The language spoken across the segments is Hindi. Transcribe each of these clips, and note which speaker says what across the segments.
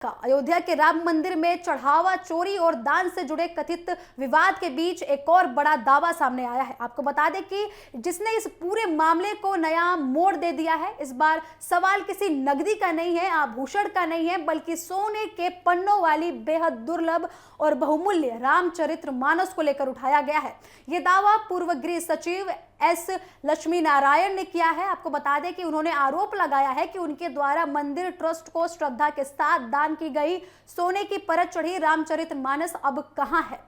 Speaker 1: अयोध्या के राम मंदिर में चढ़ावा चोरी और दान से जुड़े कथित विवाद के बीच एक और बड़ा दावा सामने आया है। आपको बता दें कि जिसने इस पूरे मामले को नया मोड़ दे दिया है। इस बार सवाल किसी नकदी का नहीं है, आभूषण का नहीं है, बल्कि सोने के पन्नों वाली बेहद दुर्लभ और बहुमूल्य रामचरितमानस को लेकर उठाया गया है। यह दावा पूर्व गृह सचिव एस लक्ष्मी नारायण ने किया है। आपको बता दें कि उन्होंने आरोप लगाया है कि उनके द्वारा मंदिर ट्रस्ट को श्रद्धा के साथ दान की गई सोने की परत चढ़ी रामचरितमानस अब कहां है।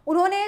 Speaker 1: उन्होंने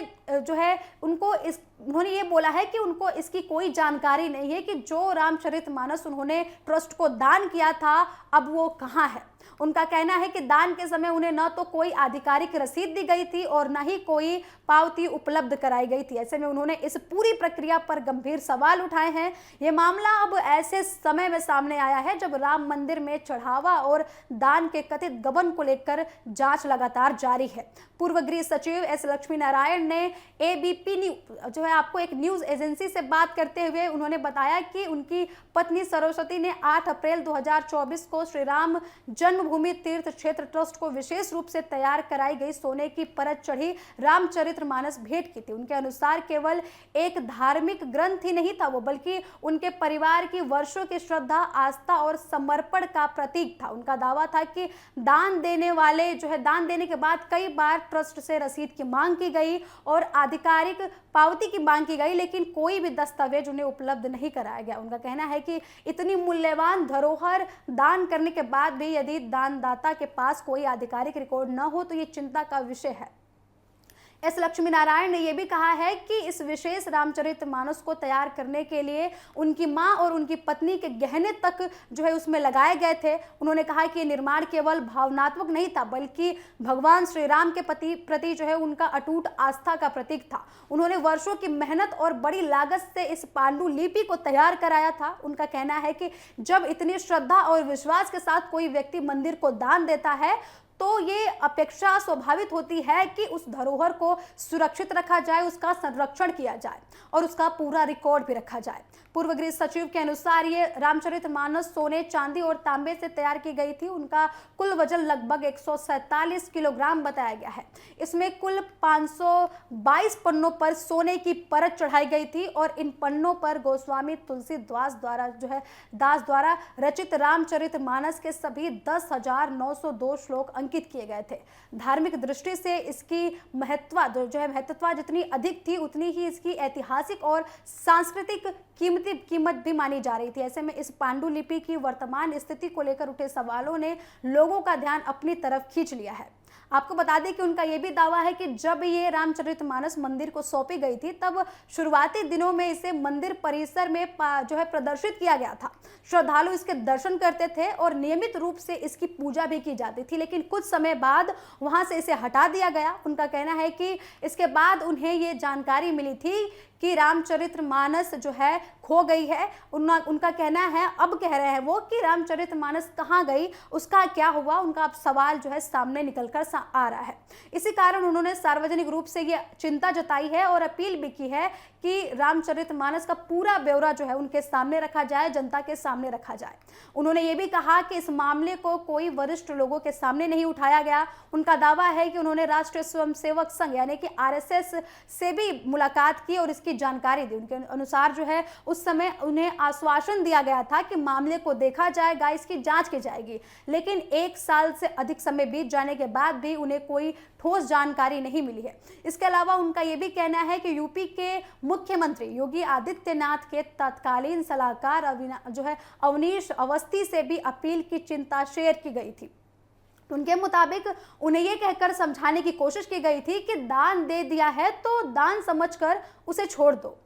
Speaker 1: उन्होंने ये बोला है कि उनको इसकी कोई जानकारी नहीं है कि जो रामचरितमानस उन्होंने ट्रस्ट को दान किया था अब वो कहां है। उनका कहना है कि दान के समय उन्हें न तो कोई आधिकारिक रसीद दी गई थी और न ही कोई पावती उपलब्ध कराई गई थी। ऐसे में उन्होंने इस पूरी प्रक्रिया पर गंभीर सवाल उठाए हैं। ये मामला अब ऐसे समय में सामने आया है जब राम मंदिर में चढ़ावा और दान के कथित गबन को लेकर जांच लगातार जारी है। पूर्व गृह सचिव एस लक्ष्मी नारायण ने एबीपी न्यूज आपको एक न्यूज एजेंसी से बात करते हुए उन्होंने बताया कि उनकी पत्नी सरस्वती ने 8 अप्रैल 2024 को श्री राम जन्मभूमि तीर्थ क्षेत्र ट्रस्ट को विशेष रूप से तैयार कराई गई सोने की परत चढ़ी रामचरितमानस भेंट की थी। उनके अनुसार केवल एक धार्मिक ग्रंथ ही नहीं था वो, बल्कि उनके परिवार की वर्षों की श्रद्धा, आस्था और समर्पण का प्रतीक था। उनका दावा था कि दान देने के बाद कई बार ट्रस्ट से रसीद की मांग की गई और आधिकारिक पावती की मांग की गई, लेकिन कोई भी दस्तावेज उन्हें उपलब्ध नहीं कराया गया। उनका कहना है कि इतनी मूल्यवान धरोहर दान करने के बाद भी यदि दानदाता के पास कोई आधिकारिक रिकॉर्ड न हो तो ये चिंता का विषय है। एस लक्ष्मी नारायण ने यह भी कहा है कि इस विशेष रामचरितमानस को तैयार करने के लिए उनकी मां और उनकी पत्नी के गहने तक उसमें लगाए गए थे। उन्होंने कहा कि निर्माण केवल भावनात्मक नहीं था, बल्कि भगवान श्री राम के प्रति उनका अटूट आस्था का प्रतीक था। उन्होंने वर्षों की मेहनत और बड़ी लागत से इस पांडुलिपि को तैयार कराया था। उनका कहना है कि जब इतनी श्रद्धा और विश्वास के साथ कोई व्यक्ति मंदिर को दान देता है तो ये अपेक्षा स्वाभाविक होती है कि उस धरोहर को सुरक्षित रखा जाए, उसका संरक्षण किया जाए और उसका पूरा रिकॉर्ड भी रखा जाए। पूर्व गृह सचिव के अनुसार ये रामचरितमानस सोने, चांदी और तांबे से तैयार की गई थी। उनका कुल वजन लगभग 147 किलोग्राम बताया गया है। इसमें कुल 522 पन्नों पर सोने की परत चढ़ाई गई थी और इन पन्नों पर गोस्वामी तुलसीदास द्वारा रचित रामचरितमानस के सभी 10,902 श्लोक अंकित किए गए थे। धार्मिक दृष्टि से इसकी महत्वता जितनी अधिक थी उतनी ही इसकी ऐतिहासिक और सांस्कृतिक कीमत भी मानी जा रही थी। ऐसे में इस पांडुलिपि की वर्तमान स्थिति को लेकर उठे सवालों ने लोगों का ध्यान अपनी तरफ खींच लिया है। आपको बता दें कि उनका यह भी दावा है कि जब ये रामचरितमानस मंदिर को सौंपी गई थी तब शुरुआती दिनों में इसे मंदिर परिसर में प्रदर्शित किया गया था। श्रद्धालु इसके दर्शन करते थे और नियमित रूप से इसकी पूजा भी की जाती थी, लेकिन कुछ समय बाद वहां से इसे हटा दिया गया। उनका कहना है कि इसके बाद उन्हें ये जानकारी मिली थी कि रामचरितमानस खो गई है। उनका कहना है, अब कह रहे हैं वो कि रामचरितमानस कहाँ गई, उसका क्या हुआ, उनका अब सवाल सामने निकलकर आ रहा है। इसी कारण उन्होंने सार्वजनिक रूप से ये चिंता जताई है और अपील भी की है कि रामचरितमानस का पूरा ब्यौरा उनके सामने रखा जाए, जनता के सामने रखा जाए। उन्होंने ये भी कहा कि इस मामले को कोई वरिष्ठ लोगों के सामने नहीं उठाया गया। उनका दावा है कि उन्होंने राष्ट्रीय स्वयंसेवक संघ यानी कि आरएसएस से भी मुलाकात की और इसकी जानकारी दी। उनके अनुसार उस समय उन्हें आश्वासन दिया गया था कि मामले को देखा जाएगा, इसकी जांच की जाएगी, लेकिन 1 साल से अधिक समय बीत जाने के बाद भी उन्हें कोई ठोस जानकारी नहीं मिली है। इसके अलावा उनका यह भी कहना है कि यूपी के मुख्यमंत्री योगी आदित्यनाथ के तत्कालीन सलाहकार अवनीश अवस्थी से भी अपील की चिंता शेयर की गई थी। उनके मुताबिक उन्हें यह कहकर समझाने की कोशिश की गई थी कि दान दे दिया है तो दान समझकर उसे छोड़ दो।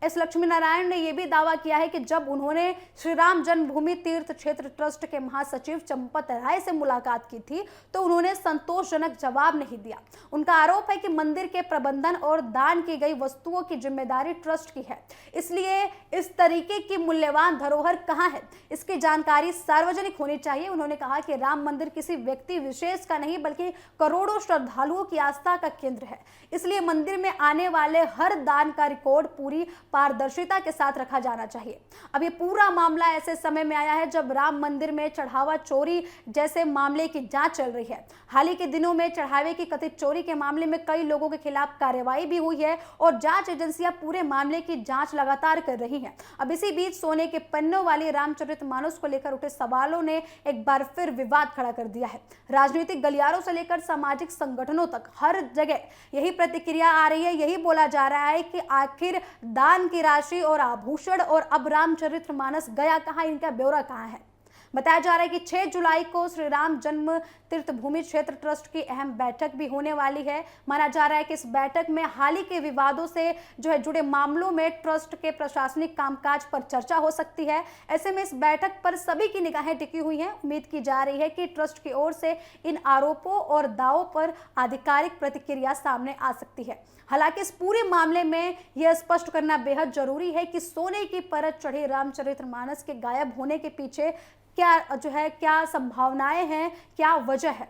Speaker 1: एस लक्ष्मी नारायण ने यह भी दावा किया है कि जब उन्होंने श्री राम जन्मभूमि तीर्थ क्षेत्र ट्रस्ट के महासचिव चंपत राय से मुलाकात की थी तो उन्होंने संतोषजनक जवाब नहीं दिया। उनका आरोप है कि मंदिर के प्रबंधन और दान की गई वस्तुओं की जिम्मेदारी ट्रस्ट की है, इसलिए इस तरीके की मूल्यवान धरोहर कहाँ है, इसकी जानकारी सार्वजनिक होनी चाहिए। उन्होंने कहा कि राम मंदिर किसी व्यक्ति विशेष का नहीं बल्कि करोड़ों श्रद्धालुओं की आस्था का केंद्र है, इसलिए मंदिर में आने वाले हर दान का रिकॉर्ड पूरी पारदर्शिता के साथ रखा जाना चाहिए। अब ये पूरा मामला ऐसे समय में आया है जब राम मंदिर में चढ़ावा चोरी जैसे मामले की जांच चल रही है। हाल ही के दिनों में चढ़ावे की कथित चोरी के मामले में कई लोगों के खिलाफ कार्रवाई भी हुई है और जांच एजेंसियां पूरे मामले की जांच लगातार कर रही हैं। अब इसी बीच सोने के पन्नों वाली रामचरितमानस को लेकर उठे सवालों ने एक बार फिर विवाद खड़ा कर दिया है। राजनीतिक गलियारों से लेकर सामाजिक संगठनों तक हर जगह यही प्रतिक्रिया आ रही है। यही बोला जा रहा है कि आखिर दान की राशि और आभूषण और अब रामचरितमानस गया कहां, इनका ब्यौरा कहां है। बताया जा रहा है कि 6 जुलाई को श्री राम जन्म तीर्थ भूमि क्षेत्र ट्रस्ट की अहम बैठक भी होने वाली है। माना जा रहा है कि इस बैठक में हाल ही के विवादों से जुड़े मामलों में ट्रस्ट के प्रशासनिक कामकाज पर चर्चा हो सकती है। ऐसे में इस बैठक पर सभी की निगाहें टिकी हुई हैं। उम्मीद की जा रही है कि ट्रस्ट की ओर से इन आरोपों और दावों पर आधिकारिक प्रतिक्रिया सामने आ सकती है। हालांकि इस पूरे मामले में यह स्पष्ट करना बेहद जरूरी है कि सोने की परत चढ़े रामचरितमानस के गायब होने के पीछे क्या संभावनाएं हैं, क्या वजह है।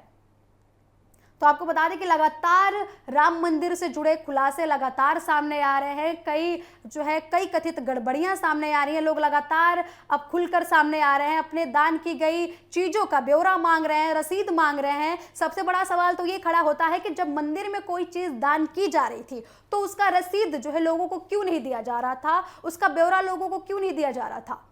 Speaker 1: तो आपको बता दें कि लगातार राम मंदिर से जुड़े खुलासे लगातार सामने आ रहे हैं। कई कथित गड़बड़ियां सामने आ रही हैं। लोग लगातार अब खुलकर सामने आ रहे हैं, अपने दान की गई चीजों का ब्यौरा मांग रहे हैं, रसीद मांग रहे हैं। सबसे बड़ा सवाल तो ये खड़ा होता है कि जब मंदिर में कोई चीज दान की जा रही थी तो उसका रसीद लोगों को क्यों नहीं दिया जा रहा था, उसका ब्यौरा लोगों को क्यों नहीं दिया जा रहा था।